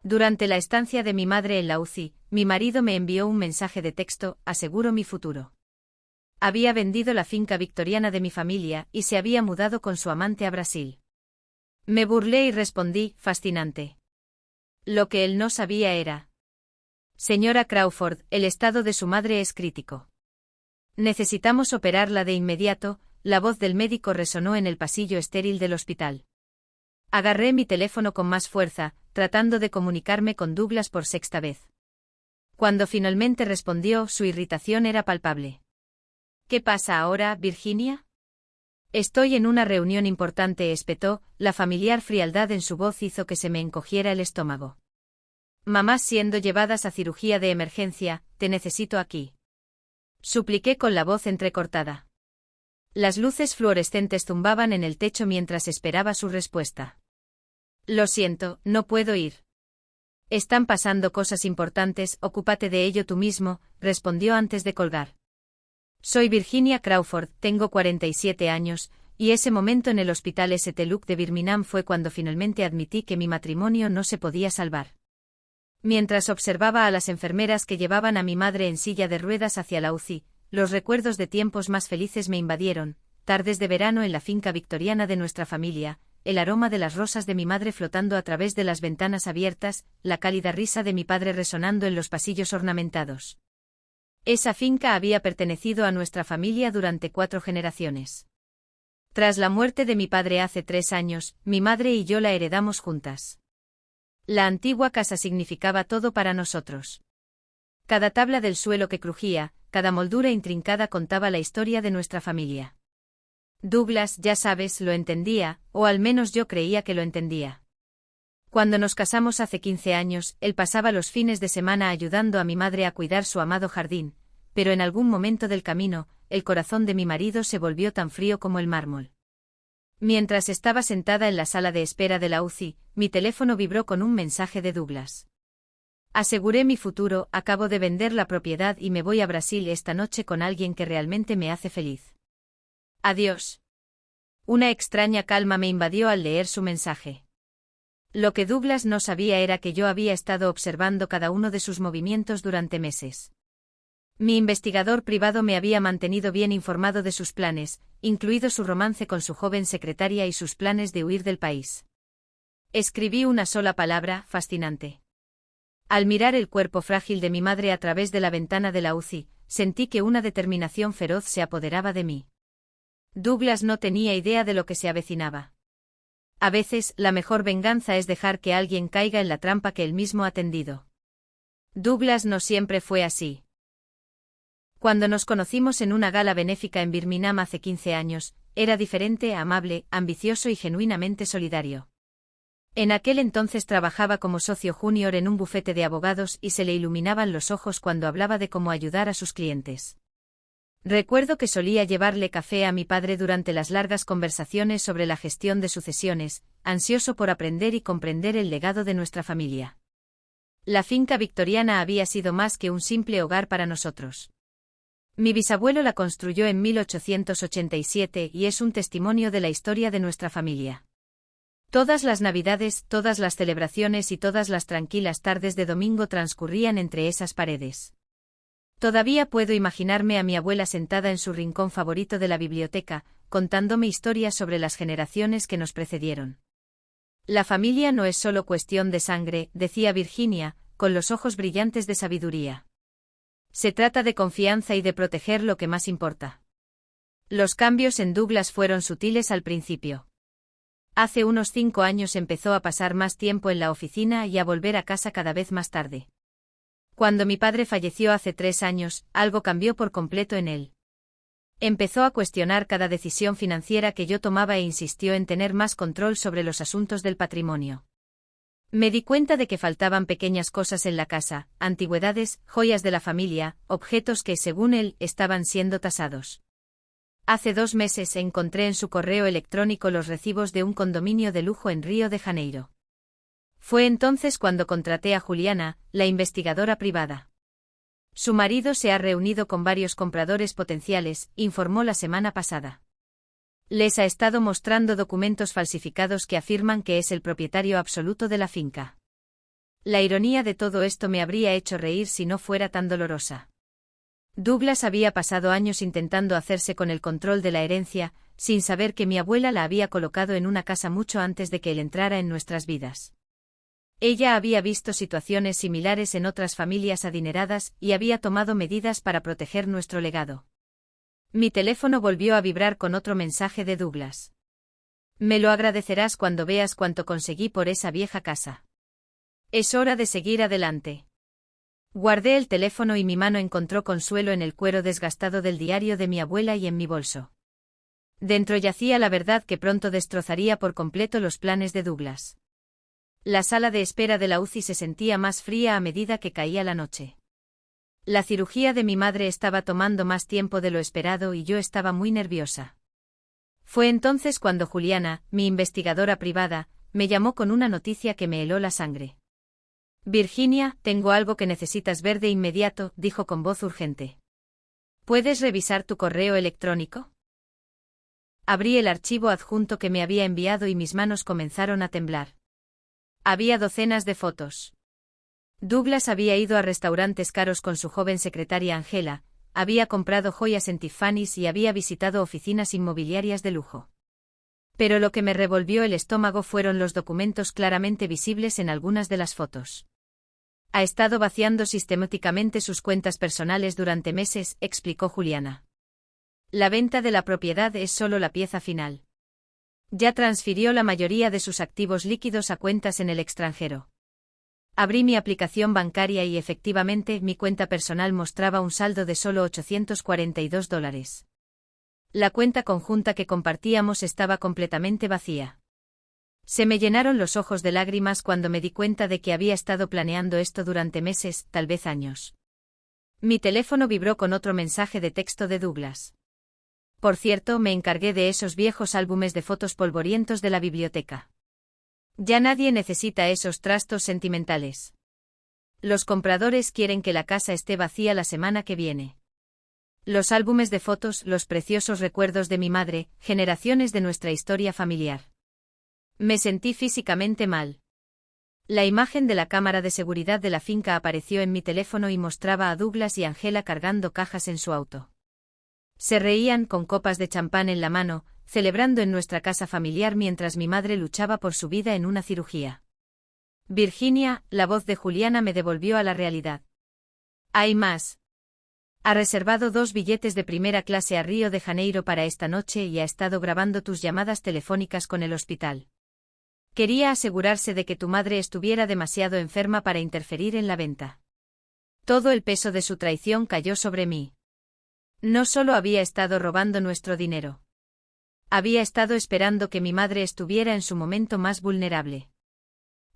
Durante la estancia de mi madre en la UCI, mi marido me envió un mensaje de texto: aseguro mi futuro. Había vendido la finca victoriana de mi familia y se había mudado con su amante a Brasil. Me burlé y respondí: fascinante. Lo que él no sabía era: señora Crawford, el estado de su madre es crítico. Necesitamos operarla de inmediato. La voz del médico resonó en el pasillo estéril del hospital. Agarré mi teléfono con más fuerza, tratando de comunicarme con Douglas por sexta vez. Cuando finalmente respondió, su irritación era palpable. ¿Qué pasa ahora, Virginia? Estoy en una reunión importante, espetó. La familiar frialdad en su voz hizo que se me encogiera el estómago. Mamás siendo llevadas a cirugía de emergencia, te necesito aquí. Supliqué con la voz entrecortada. Las luces fluorescentes zumbaban en el techo mientras esperaba su respuesta. Lo siento, no puedo ir. Están pasando cosas importantes, ocúpate de ello tú mismo, respondió antes de colgar. Soy Virginia Crawford, tengo 47 años, y ese momento en el hospital St. Luke de Birmingham fue cuando finalmente admití que mi matrimonio no se podía salvar. Mientras observaba a las enfermeras que llevaban a mi madre en silla de ruedas hacia la UCI, los recuerdos de tiempos más felices me invadieron: tardes de verano en la finca victoriana de nuestra familia, el aroma de las rosas de mi madre flotando a través de las ventanas abiertas, la cálida risa de mi padre resonando en los pasillos ornamentados. Esa finca había pertenecido a nuestra familia durante 4 generaciones. Tras la muerte de mi padre hace 3 años, mi madre y yo la heredamos juntas. La antigua casa significaba todo para nosotros. Cada tabla del suelo que crujía, cada moldura intrincada contaba la historia de nuestra familia. Douglas, ya sabes, lo entendía, o al menos yo creía que lo entendía. Cuando nos casamos hace 15 años, él pasaba los fines de semana ayudando a mi madre a cuidar su amado jardín, pero en algún momento del camino, el corazón de mi marido se volvió tan frío como el mármol. Mientras estaba sentada en la sala de espera de la UCI, mi teléfono vibró con un mensaje de Douglas. Aseguré mi futuro, acabo de vender la propiedad y me voy a Brasil esta noche con alguien que realmente me hace feliz. Adiós. Una extraña calma me invadió al leer su mensaje. Lo que Douglas no sabía era que yo había estado observando cada uno de sus movimientos durante meses. Mi investigador privado me había mantenido bien informado de sus planes, incluido su romance con su joven secretaria y sus planes de huir del país. Escribí una sola palabra: fascinante. Al mirar el cuerpo frágil de mi madre a través de la ventana de la UCI, sentí que una determinación feroz se apoderaba de mí. Douglas no tenía idea de lo que se avecinaba. A veces, la mejor venganza es dejar que alguien caiga en la trampa que él mismo ha tendido. Douglas no siempre fue así. Cuando nos conocimos en una gala benéfica en Birmingham hace 15 años, era diferente, amable, ambicioso y genuinamente solidario. En aquel entonces trabajaba como socio junior en un bufete de abogados y se le iluminaban los ojos cuando hablaba de cómo ayudar a sus clientes. Recuerdo que solía llevarle café a mi padre durante las largas conversaciones sobre la gestión de sucesiones, ansioso por aprender y comprender el legado de nuestra familia. La finca victoriana había sido más que un simple hogar para nosotros. Mi bisabuelo la construyó en 1887 y es un testimonio de la historia de nuestra familia. Todas las navidades, todas las celebraciones y todas las tranquilas tardes de domingo transcurrían entre esas paredes. Todavía puedo imaginarme a mi abuela sentada en su rincón favorito de la biblioteca, contándome historias sobre las generaciones que nos precedieron. La familia no es solo cuestión de sangre, decía Virginia, con los ojos brillantes de sabiduría. Se trata de confianza y de proteger lo que más importa. Los cambios en Douglas fueron sutiles al principio. Hace unos 5 años empezó a pasar más tiempo en la oficina y a volver a casa cada vez más tarde. Cuando mi padre falleció hace 3 años, algo cambió por completo en él. Empezó a cuestionar cada decisión financiera que yo tomaba e insistió en tener más control sobre los asuntos del patrimonio. Me di cuenta de que faltaban pequeñas cosas en la casa, antigüedades, joyas de la familia, objetos que, según él, estaban siendo tasados. Hace 2 meses encontré en su correo electrónico los recibos de un condominio de lujo en Río de Janeiro. Fue entonces cuando contraté a Juliana, la investigadora privada. Su marido se ha reunido con varios compradores potenciales, informó la semana pasada. Les ha estado mostrando documentos falsificados que afirman que es el propietario absoluto de la finca. La ironía de todo esto me habría hecho reír si no fuera tan dolorosa. Douglas había pasado años intentando hacerse con el control de la herencia, sin saber que mi abuela la había colocado en una casa mucho antes de que él entrara en nuestras vidas. Ella había visto situaciones similares en otras familias adineradas y había tomado medidas para proteger nuestro legado. Mi teléfono volvió a vibrar con otro mensaje de Douglas. Me lo agradecerás cuando veas cuánto conseguí por esa vieja casa. Es hora de seguir adelante. Guardé el teléfono y mi mano encontró consuelo en el cuero desgastado del diario de mi abuela y en mi bolso. Dentro yacía la verdad que pronto destrozaría por completo los planes de Douglas. La sala de espera de la UCI se sentía más fría a medida que caía la noche. La cirugía de mi madre estaba tomando más tiempo de lo esperado y yo estaba muy nerviosa. Fue entonces cuando Juliana, mi investigadora privada, me llamó con una noticia que me heló la sangre. Virginia, tengo algo que necesitas ver de inmediato, dijo con voz urgente. ¿Puedes revisar tu correo electrónico? Abrí el archivo adjunto que me había enviado y mis manos comenzaron a temblar. Había docenas de fotos. Douglas había ido a restaurantes caros con su joven secretaria Angela, había comprado joyas en Tiffany's y había visitado oficinas inmobiliarias de lujo. Pero lo que me revolvió el estómago fueron los documentos claramente visibles en algunas de las fotos. Ha estado vaciando sistemáticamente sus cuentas personales durante meses, explicó Juliana. La venta de la propiedad es solo la pieza final. Ya transfirió la mayoría de sus activos líquidos a cuentas en el extranjero. Abrí mi aplicación bancaria y efectivamente mi cuenta personal mostraba un saldo de solo $842. La cuenta conjunta que compartíamos estaba completamente vacía. Se me llenaron los ojos de lágrimas cuando me di cuenta de que había estado planeando esto durante meses, tal vez años. Mi teléfono vibró con otro mensaje de texto de Douglas. Por cierto, me encargué de esos viejos álbumes de fotos polvorientos de la biblioteca. Ya nadie necesita esos trastos sentimentales. Los compradores quieren que la casa esté vacía la semana que viene. Los álbumes de fotos, los preciosos recuerdos de mi madre, generaciones de nuestra historia familiar. Me sentí físicamente mal. La imagen de la cámara de seguridad de la finca apareció en mi teléfono y mostraba a Douglas y Angela cargando cajas en su auto. Se reían con copas de champán en la mano, celebrando en nuestra casa familiar mientras mi madre luchaba por su vida en una cirugía. Virginia, la voz de Juliana me devolvió a la realidad. Hay más. Ha reservado 2 billetes de primera clase a Río de Janeiro para esta noche y ha estado grabando tus llamadas telefónicas con el hospital. Quería asegurarse de que tu madre estuviera demasiado enferma para interferir en la venta. Todo el peso de su traición cayó sobre mí. No solo había estado robando nuestro dinero. Había estado esperando que mi madre estuviera en su momento más vulnerable.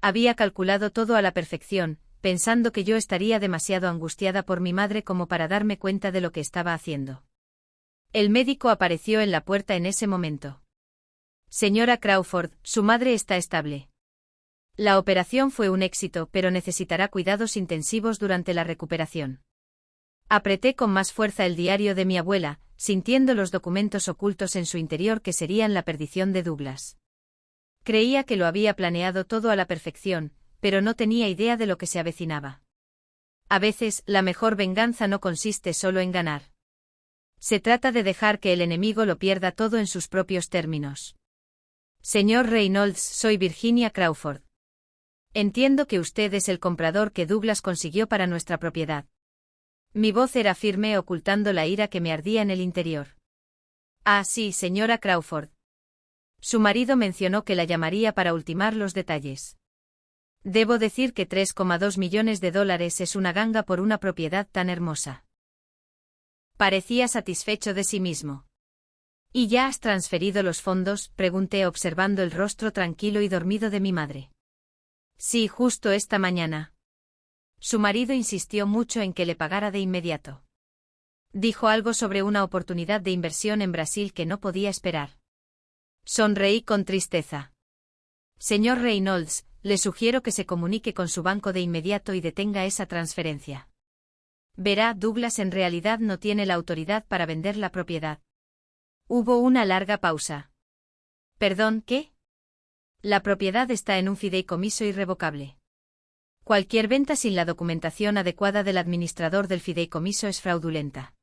Había calculado todo a la perfección, pensando que yo estaría demasiado angustiada por mi madre como para darme cuenta de lo que estaba haciendo. El médico apareció en la puerta en ese momento. Señora Crawford, su madre está estable. La operación fue un éxito, pero necesitará cuidados intensivos durante la recuperación. Apreté con más fuerza el diario de mi abuela, sintiendo los documentos ocultos en su interior que serían la perdición de Douglas. Creía que lo había planeado todo a la perfección, pero no tenía idea de lo que se avecinaba. A veces, la mejor venganza no consiste solo en ganar. Se trata de dejar que el enemigo lo pierda todo en sus propios términos. Señor Reynolds, soy Virginia Crawford. Entiendo que usted es el comprador que Douglas consiguió para nuestra propiedad. Mi voz era firme ocultando la ira que me ardía en el interior. Ah, sí, señora Crawford. Su marido mencionó que la llamaría para ultimar los detalles. Debo decir que $3,2 millones es una ganga por una propiedad tan hermosa. Parecía satisfecho de sí mismo. ¿Y ya has transferido los fondos?, pregunté observando el rostro tranquilo y dormido de mi madre. Sí, justo esta mañana. Su marido insistió mucho en que le pagara de inmediato. Dijo algo sobre una oportunidad de inversión en Brasil que no podía esperar. Sonreí con tristeza. Señor Reynolds, le sugiero que se comunique con su banco de inmediato y detenga esa transferencia. Verá, Douglas en realidad no tiene la autoridad para vender la propiedad. Hubo una larga pausa. ¿Perdón, qué? La propiedad está en un fideicomiso irrevocable. Cualquier venta sin la documentación adecuada del administrador del fideicomiso es fraudulenta.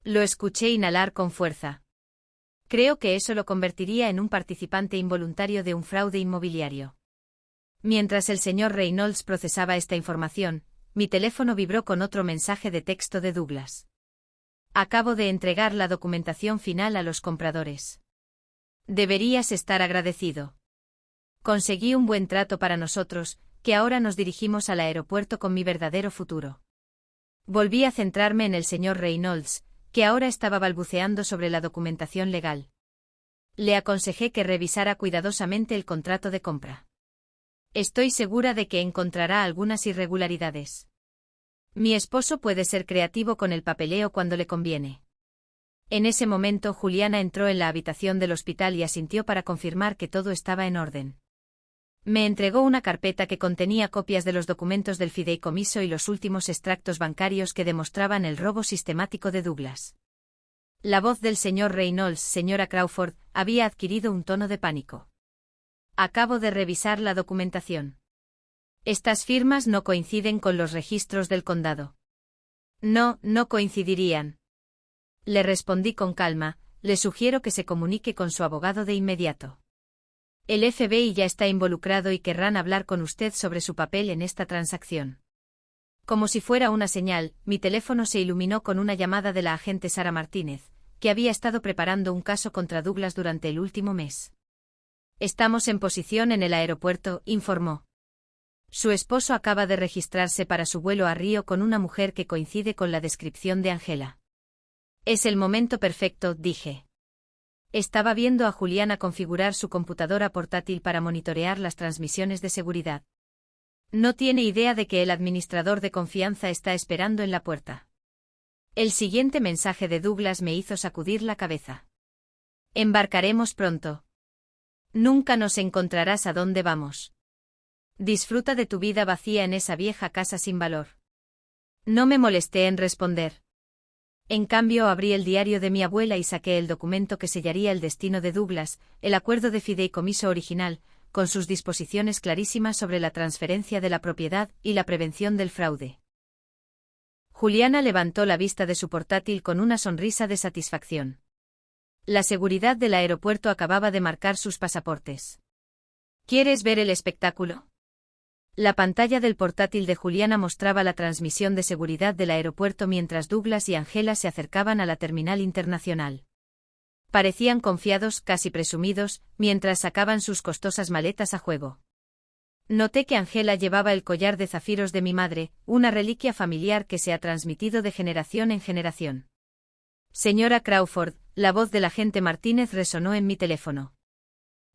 Lo escuché inhalar con fuerza. Creo que eso lo convertiría en un participante involuntario de un fraude inmobiliario. Mientras el señor Reynolds procesaba esta información, mi teléfono vibró con otro mensaje de texto de Douglas. Acabo de entregar la documentación final a los compradores. Deberías estar agradecido. Conseguí un buen trato para nosotros, que ahora nos dirigimos al aeropuerto con mi verdadero futuro. Volví a centrarme en el señor Reynolds, que ahora estaba balbuceando sobre la documentación legal. Le aconsejé que revisara cuidadosamente el contrato de compra. Estoy segura de que encontrará algunas irregularidades. Mi esposo puede ser creativo con el papeleo cuando le conviene. En ese momento Juliana entró en la habitación del hospital y asintió para confirmar que todo estaba en orden. Me entregó una carpeta que contenía copias de los documentos del fideicomiso y los últimos extractos bancarios que demostraban el robo sistemático de Douglas. La voz del señor Reynolds, señora Crawford, había adquirido un tono de pánico. Acabo de revisar la documentación. Estas firmas no coinciden con los registros del condado. No, no coincidirían. Le respondí con calma, le sugiero que se comunique con su abogado de inmediato. El FBI ya está involucrado y querrán hablar con usted sobre su papel en esta transacción. Como si fuera una señal, mi teléfono se iluminó con una llamada de la agente Sara Martínez, que había estado preparando un caso contra Douglas durante el último mes. Estamos en posición en el aeropuerto, informó. Su esposo acaba de registrarse para su vuelo a Río con una mujer que coincide con la descripción de Angela. Es el momento perfecto, dije. Estaba viendo a Juliana configurar su computadora portátil para monitorear las transmisiones de seguridad. No tiene idea de que el administrador de confianza está esperando en la puerta. El siguiente mensaje de Douglas me hizo sacudir la cabeza. Embarcaremos pronto. Nunca nos encontrarás a dónde vamos. Disfruta de tu vida vacía en esa vieja casa sin valor. No me molesté en responder. En cambio abrí el diario de mi abuela y saqué el documento que sellaría el destino de Douglas, el acuerdo de fideicomiso original, con sus disposiciones clarísimas sobre la transferencia de la propiedad y la prevención del fraude. Juliana levantó la vista de su portátil con una sonrisa de satisfacción. La seguridad del aeropuerto acababa de marcar sus pasaportes. ¿Quieres ver el espectáculo? La pantalla del portátil de Juliana mostraba la transmisión de seguridad del aeropuerto mientras Douglas y Angela se acercaban a la terminal internacional. Parecían confiados, casi presumidos, mientras sacaban sus costosas maletas a juego. Noté que Angela llevaba el collar de zafiros de mi madre, una reliquia familiar que se ha transmitido de generación en generación. Señora Crawford, la voz del agente Martínez resonó en mi teléfono.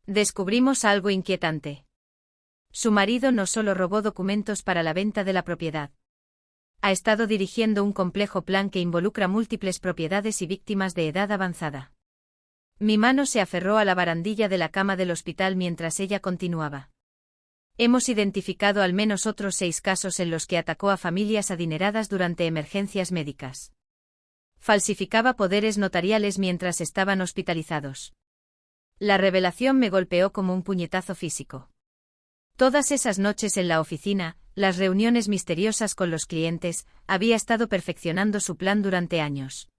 Descubrimos algo inquietante. Su marido no solo robó documentos para la venta de la propiedad. Ha estado dirigiendo un complejo plan que involucra múltiples propiedades y víctimas de edad avanzada. Mi mano se aferró a la barandilla de la cama del hospital mientras ella continuaba. Hemos identificado al menos otros 6 casos en los que atacó a familias adineradas durante emergencias médicas. Falsificaba poderes notariales mientras estaban hospitalizados. La revelación me golpeó como un puñetazo físico. Todas esas noches en la oficina, las reuniones misteriosas con los clientes, había estado perfeccionando su plan durante años.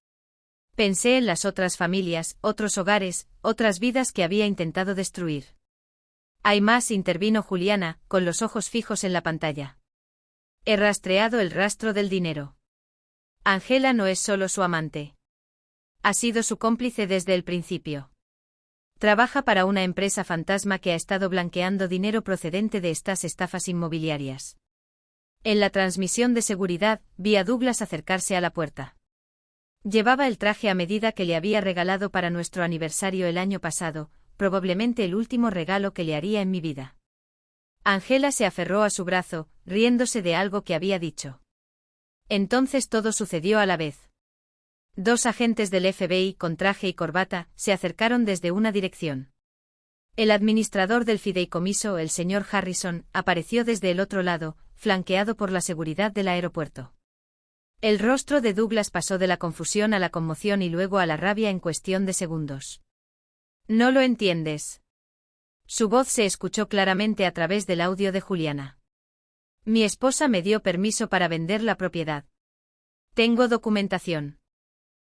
Pensé en las otras familias, otros hogares, otras vidas que había intentado destruir. Hay más, intervino Juliana, con los ojos fijos en la pantalla. He rastreado el rastro del dinero. Angela no es solo su amante. Ha sido su cómplice desde el principio. Trabaja para una empresa fantasma que ha estado blanqueando dinero procedente de estas estafas inmobiliarias. En la transmisión de seguridad, vi a Douglas acercarse a la puerta. Llevaba el traje a medida que le había regalado para nuestro aniversario el año pasado, probablemente el último regalo que le haría en mi vida. Angela se aferró a su brazo, riéndose de algo que había dicho. Entonces todo sucedió a la vez. 2 agentes del FBI con traje y corbata se acercaron desde una dirección. El administrador del fideicomiso, el señor Harrison, apareció desde el otro lado, flanqueado por la seguridad del aeropuerto. El rostro de Douglas pasó de la confusión a la conmoción y luego a la rabia en cuestión de segundos. No lo entiendes. Su voz se escuchó claramente a través del audio de Juliana. Mi esposa me dio permiso para vender la propiedad. Tengo documentación.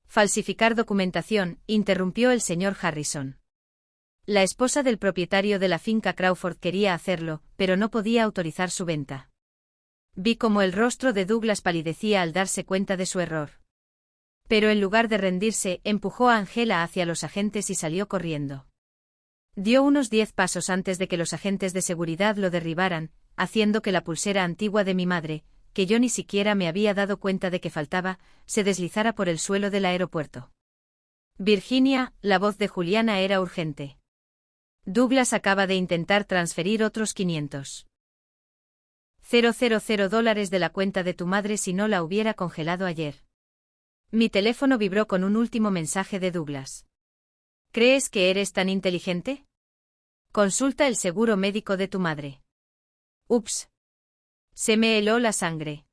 Falsificar documentación, interrumpió el señor Harrison. La esposa del propietario de la finca Crawford quería hacerlo, pero no podía autorizar su venta. Vi cómo el rostro de Douglas palidecía al darse cuenta de su error. Pero en lugar de rendirse, empujó a Angela hacia los agentes y salió corriendo. Dio unos 10 pasos antes de que los agentes de seguridad lo derribaran, haciendo que la pulsera antigua de mi madre, que yo ni siquiera me había dado cuenta de que faltaba, se deslizara por el suelo del aeropuerto. Virginia, la voz de Juliana era urgente. Douglas acaba de intentar transferir otros 500,000 $000 de la cuenta de tu madre si no la hubiera congelado ayer. Mi teléfono vibró con un último mensaje de Douglas. ¿Crees que eres tan inteligente? Consulta el seguro médico de tu madre. Ups. Se me heló la sangre.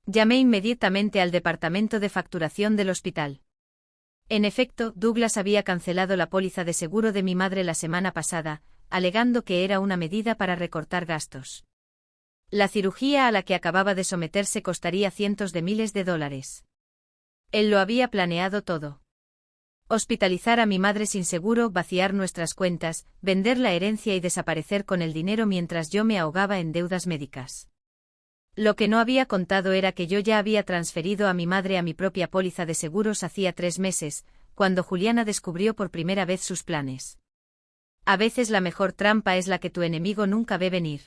Llamé inmediatamente al departamento de facturación del hospital. En efecto, Douglas había cancelado la póliza de seguro de mi madre la semana pasada, alegando que era una medida para recortar gastos. La cirugía a la que acababa de someterse costaría cientos de miles de dólares. Él lo había planeado todo. Hospitalizar a mi madre sin seguro, vaciar nuestras cuentas, vender la herencia y desaparecer con el dinero mientras yo me ahogaba en deudas médicas. Lo que no había contado era que yo ya había transferido a mi madre a mi propia póliza de seguros hacía 3 meses, cuando Juliana descubrió por primera vez sus planes. A veces la mejor trampa es la que tu enemigo nunca ve venir.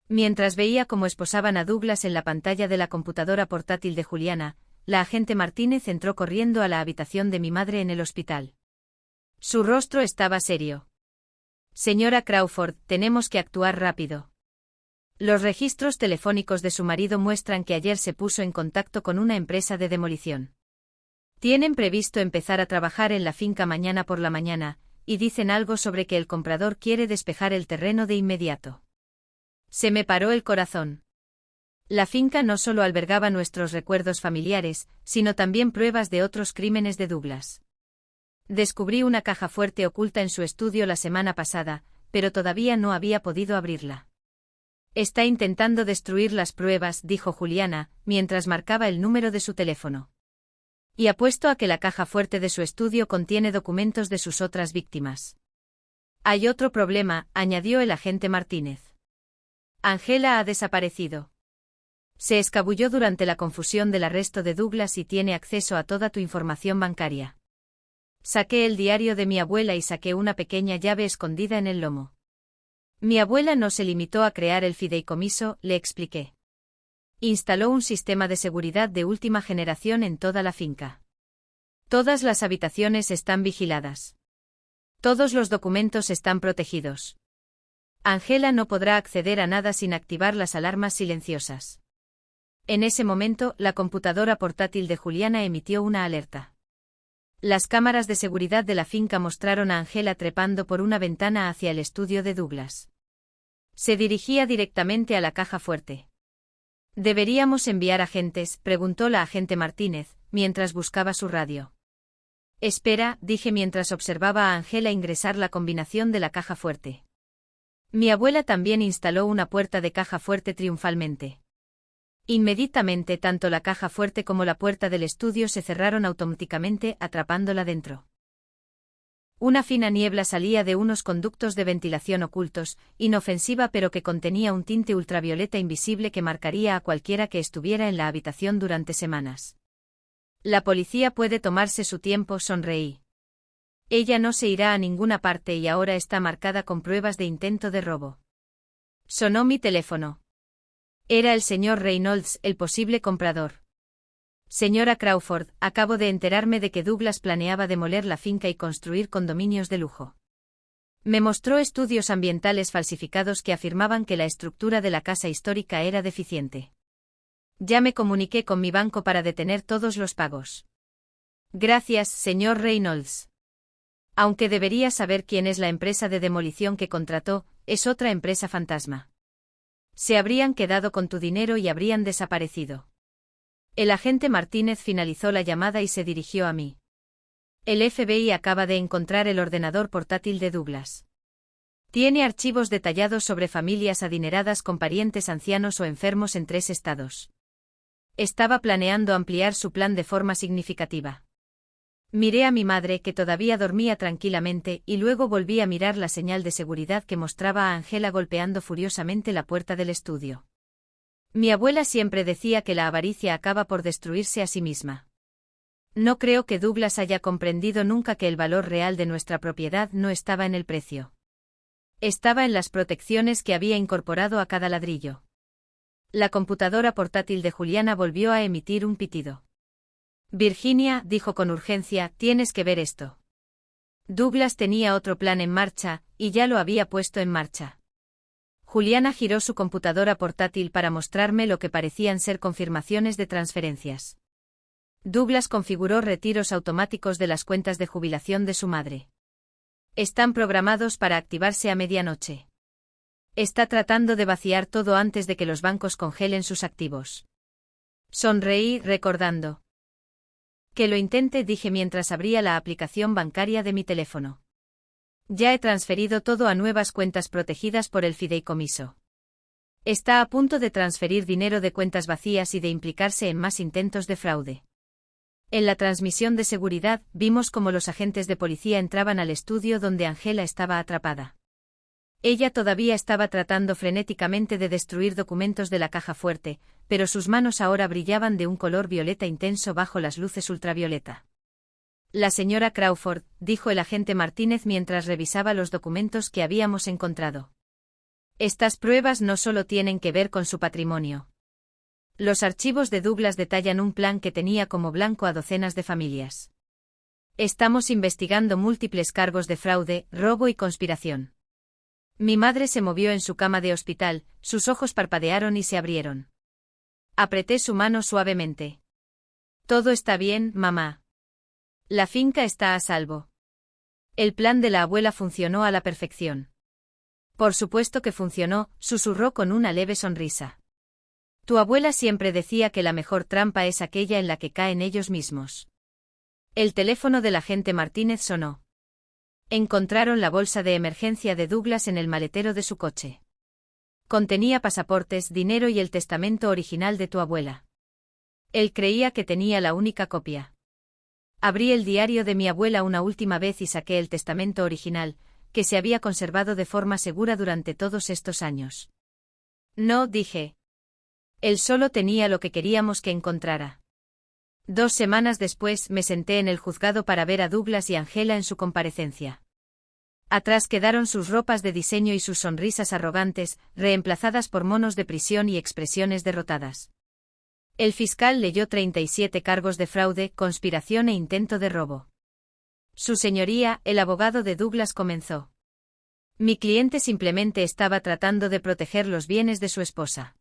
Mientras veía cómo esposaban a Douglas en la pantalla de la computadora portátil de Juliana, la agente Martínez entró corriendo a la habitación de mi madre en el hospital. Su rostro estaba serio. Señora Crawford, tenemos que actuar rápido. Los registros telefónicos de su marido muestran que ayer se puso en contacto con una empresa de demolición. Tienen previsto empezar a trabajar en la finca mañana por la mañana, y dicen algo sobre que el comprador quiere despejar el terreno de inmediato. Se me paró el corazón. La finca no solo albergaba nuestros recuerdos familiares, sino también pruebas de otros crímenes de Douglas. Descubrí una caja fuerte oculta en su estudio la semana pasada, pero todavía no había podido abrirla. Está intentando destruir las pruebas, dijo Juliana, mientras marcaba el número de su teléfono. Y apuesto a que la caja fuerte de su estudio contiene documentos de sus otras víctimas. Hay otro problema, añadió el agente Martínez. Angela ha desaparecido. Se escabulló durante la confusión del arresto de Douglas y tiene acceso a toda tu información bancaria. Saqué el diario de mi abuela y saqué una pequeña llave escondida en el lomo. Mi abuela no se limitó a crear el fideicomiso, le expliqué. Instaló un sistema de seguridad de última generación en toda la finca. Todas las habitaciones están vigiladas. Todos los documentos están protegidos. Angela no podrá acceder a nada sin activar las alarmas silenciosas. En ese momento, la computadora portátil de Juliana emitió una alerta. Las cámaras de seguridad de la finca mostraron a Angela trepando por una ventana hacia el estudio de Douglas. Se dirigía directamente a la caja fuerte. ¿Deberíamos enviar agentes?, preguntó la agente Martínez, mientras buscaba su radio. Espera, dije mientras observaba a Angela ingresar la combinación de la caja fuerte. Mi abuela también instaló una puerta de caja fuerte triunfalmente. Inmediatamente tanto la caja fuerte como la puerta del estudio se cerraron automáticamente, atrapándola dentro. Una fina niebla salía de unos conductos de ventilación ocultos, inofensiva pero que contenía un tinte ultravioleta invisible que marcaría a cualquiera que estuviera en la habitación durante semanas. La policía puede tomarse su tiempo, sonreí. Ella no se irá a ninguna parte y ahora está marcada con pruebas de intento de robo. Sonó mi teléfono. Era el señor Reynolds, el posible comprador. Señora Crawford, acabo de enterarme de que Douglas planeaba demoler la finca y construir condominios de lujo. Me mostró estudios ambientales falsificados que afirmaban que la estructura de la casa histórica era deficiente. Ya me comuniqué con mi banco para detener todos los pagos. Gracias, señor Reynolds. Aunque debería saber quién es la empresa de demolición que contrató, es otra empresa fantasma. Se habrían quedado con tu dinero y habrían desaparecido. El agente Martínez finalizó la llamada y se dirigió a mí. El FBI acaba de encontrar el ordenador portátil de Douglas. Tiene archivos detallados sobre familias adineradas con parientes ancianos o enfermos en 3 estados. Estaba planeando ampliar su plan de forma significativa. Miré a mi madre, que todavía dormía tranquilamente, y luego volví a mirar la señal de seguridad que mostraba a Angela golpeando furiosamente la puerta del estudio. Mi abuela siempre decía que la avaricia acaba por destruirse a sí misma. No creo que Douglas haya comprendido nunca que el valor real de nuestra propiedad no estaba en el precio. Estaba en las protecciones que había incorporado a cada ladrillo. La computadora portátil de Juliana volvió a emitir un pitido. Virginia, dijo con urgencia, tienes que ver esto. Douglas tenía otro plan en marcha, y ya lo había puesto en marcha. Juliana giró su computadora portátil para mostrarme lo que parecían ser confirmaciones de transferencias. Douglas configuró retiros automáticos de las cuentas de jubilación de su madre. Están programados para activarse a medianoche. Está tratando de vaciar todo antes de que los bancos congelen sus activos. Sonreí, recordando. Que lo intente, dije mientras abría la aplicación bancaria de mi teléfono. Ya he transferido todo a nuevas cuentas protegidas por el fideicomiso. Está a punto de transferir dinero de cuentas vacías y de implicarse en más intentos de fraude. En la transmisión de seguridad, vimos cómo los agentes de policía entraban al estudio donde Angela estaba atrapada. Ella todavía estaba tratando frenéticamente de destruir documentos de la caja fuerte, pero sus manos ahora brillaban de un color violeta intenso bajo las luces ultravioleta. La señora Crawford, dijo el agente Martínez mientras revisaba los documentos que habíamos encontrado. Estas pruebas no solo tienen que ver con su patrimonio. Los archivos de Douglas detallan un plan que tenía como blanco a docenas de familias. Estamos investigando múltiples cargos de fraude, robo y conspiración. Mi madre se movió en su cama de hospital, sus ojos parpadearon y se abrieron. Apreté su mano suavemente. Todo está bien, mamá. La finca está a salvo. El plan de la abuela funcionó a la perfección. Por supuesto que funcionó, susurró con una leve sonrisa. Tu abuela siempre decía que la mejor trampa es aquella en la que caen ellos mismos. El teléfono del agente Martínez sonó. Encontraron la bolsa de emergencia de Douglas en el maletero de su coche. Contenía pasaportes, dinero y el testamento original de tu abuela. Él creía que tenía la única copia. Abrí el diario de mi abuela una última vez y saqué el testamento original, que se había conservado de forma segura durante todos estos años. No, dije. Él solo tenía lo que queríamos que encontrara. 2 semanas después me senté en el juzgado para ver a Douglas y Angela en su comparecencia. Atrás quedaron sus ropas de diseño y sus sonrisas arrogantes, reemplazadas por monos de prisión y expresiones derrotadas. El fiscal leyó 37 cargos de fraude, conspiración e intento de robo. Su señoría, el abogado de Douglas comenzó. Mi cliente simplemente estaba tratando de proteger los bienes de su esposa.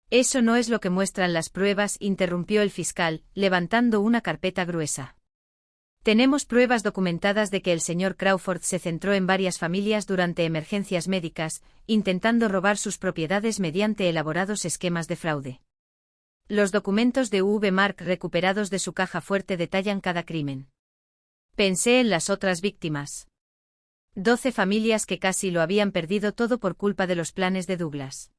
Eso no es lo que muestran las pruebas, interrumpió el fiscal, levantando una carpeta gruesa. Tenemos pruebas documentadas de que el señor Crawford se centró en varias familias durante emergencias médicas, intentando robar sus propiedades mediante elaborados esquemas de fraude. Los documentos de V. Mark recuperados de su caja fuerte detallan cada crimen. Pensé en las otras víctimas. 12 familias que casi lo habían perdido todo por culpa de los planes de Douglas.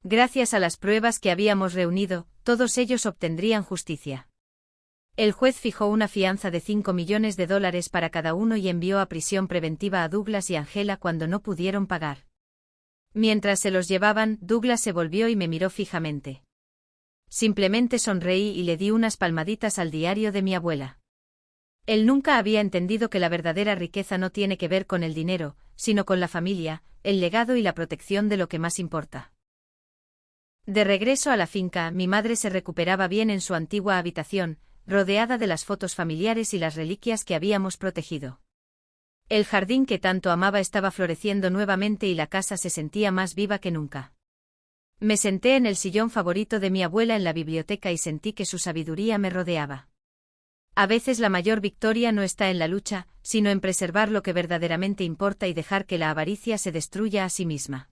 Gracias a las pruebas que habíamos reunido, todos ellos obtendrían justicia. El juez fijó una fianza de $5 millones para cada uno y envió a prisión preventiva a Douglas y Angela cuando no pudieron pagar. Mientras se los llevaban, Douglas se volvió y me miró fijamente. Simplemente sonreí y le di unas palmaditas al diario de mi abuela. Él nunca había entendido que la verdadera riqueza no tiene que ver con el dinero, sino con la familia, el legado y la protección de lo que más importa. De regreso a la finca, mi madre se recuperaba bien en su antigua habitación, rodeada de las fotos familiares y las reliquias que habíamos protegido. El jardín que tanto amaba estaba floreciendo nuevamente y la casa se sentía más viva que nunca. Me senté en el sillón favorito de mi abuela en la biblioteca y sentí que su sabiduría me rodeaba. A veces la mayor victoria no está en la lucha, sino en preservar lo que verdaderamente importa y dejar que la avaricia se destruya a sí misma.